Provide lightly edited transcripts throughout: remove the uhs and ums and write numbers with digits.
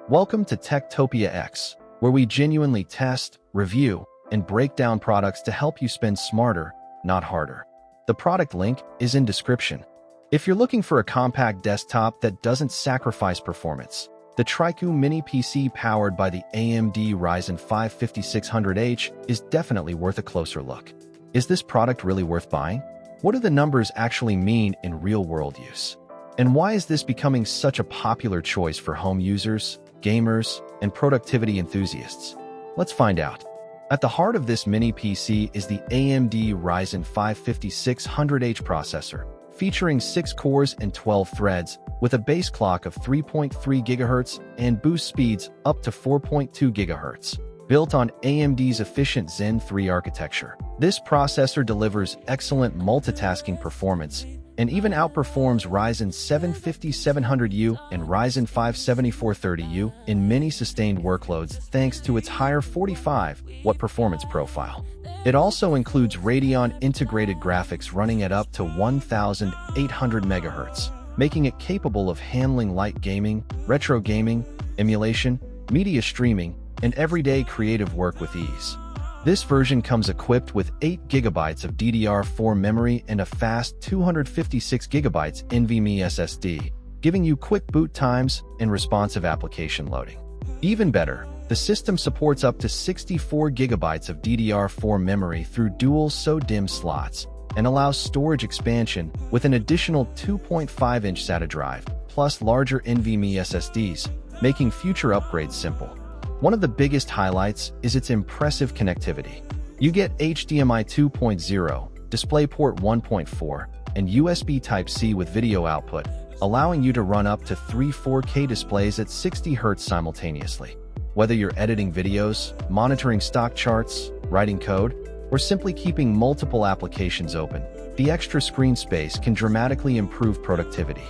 Welcome to TechTopiaX, where we genuinely test, review, and break down products to help you spend smarter, not harder. The product link is in description. If you're looking for a compact desktop that doesn't sacrifice performance, the Trycoo Mini PC powered by the AMD Ryzen 5 5600H is definitely worth a closer look. Is this product really worth buying? What do the numbers actually mean in real-world use? And why is this becoming such a popular choice for home users, gamers, and productivity enthusiasts? Let's find out. At the heart of this mini PC is the AMD Ryzen 5 5600H processor, featuring 6 cores and 12 threads, with a base clock of 3.3 GHz and boost speeds up to 4.2 GHz. Built on AMD's efficient Zen 3 architecture, this processor delivers excellent multitasking performance and even outperforms Ryzen 7 5700U and Ryzen 5 7430U in many sustained workloads thanks to its higher 45-watt performance profile. It also includes Radeon integrated graphics running at up to 1,800 MHz, making it capable of handling light gaming, retro gaming, emulation, media streaming, and everyday creative work with ease. This version comes equipped with 8 GB of DDR4 memory and a fast 256 GB NVMe SSD, giving you quick boot times and responsive application loading. Even better, the system supports up to 64 GB of DDR4 memory through dual SO-DIMM slots and allows storage expansion with an additional 2.5-inch SATA drive, plus larger NVMe SSDs, making future upgrades simple. One of the biggest highlights is its impressive connectivity. You get HDMI 2.0, DisplayPort 1.4, and USB Type-C with video output, allowing you to run up to 3 4K displays at 60 Hz simultaneously. Whether you're editing videos, monitoring stock charts, writing code, or simply keeping multiple applications open, the extra screen space can dramatically improve productivity.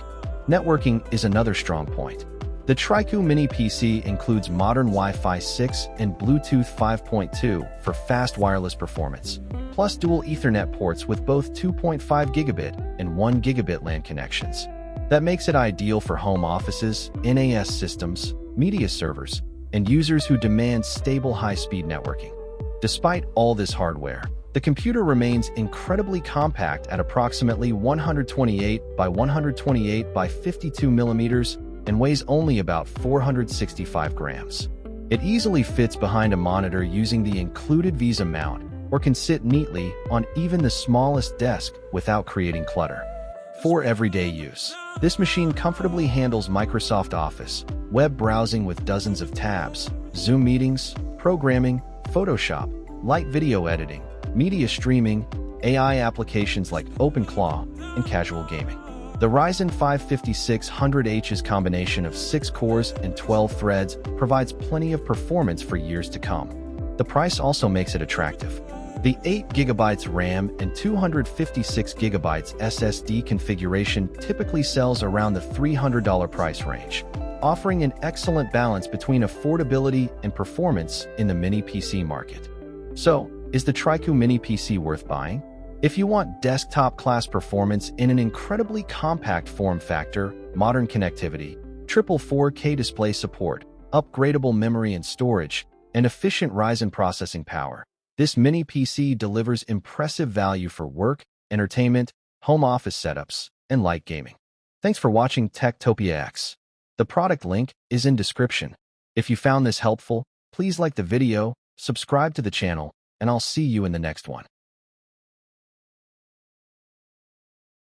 Networking is another strong point. The Trycoo Mini PC includes modern Wi-Fi 6 and Bluetooth 5.2 for fast wireless performance, plus dual Ethernet ports with both 2.5 gigabit and 1 gigabit LAN connections. That makes it ideal for home offices, NAS systems, media servers, and users who demand stable high-speed networking. Despite all this hardware, the computer remains incredibly compact at approximately 128 by 128 by 52 millimeters and weighs only about 465 grams. It easily fits behind a monitor using the included Visa mount, or can sit neatly on even the smallest desk without creating clutter. For everyday use, this machine comfortably handles Microsoft Office, web browsing with dozens of tabs, Zoom meetings, programming, Photoshop, light video editing, media streaming, AI applications like OpenClaw, and casual gaming. The Ryzen 5 5600H's combination of 6 cores and 12 threads provides plenty of performance for years to come. The price also makes it attractive. The 8 GB RAM and 256 GB SSD configuration typically sells around the $300 price range, offering an excellent balance between affordability and performance in the mini PC market. So, is the Trycoo Mini PC worth buying? If you want desktop-class performance in an incredibly compact form factor, modern connectivity, triple 4K display support, upgradable memory and storage, and efficient Ryzen processing power, this mini PC delivers impressive value for work, entertainment, home office setups, and light gaming. Thanks for watching TechTopiaX. The product link is in description. If you found this helpful, please like the video, subscribe to the channel, and I'll see you in the next one.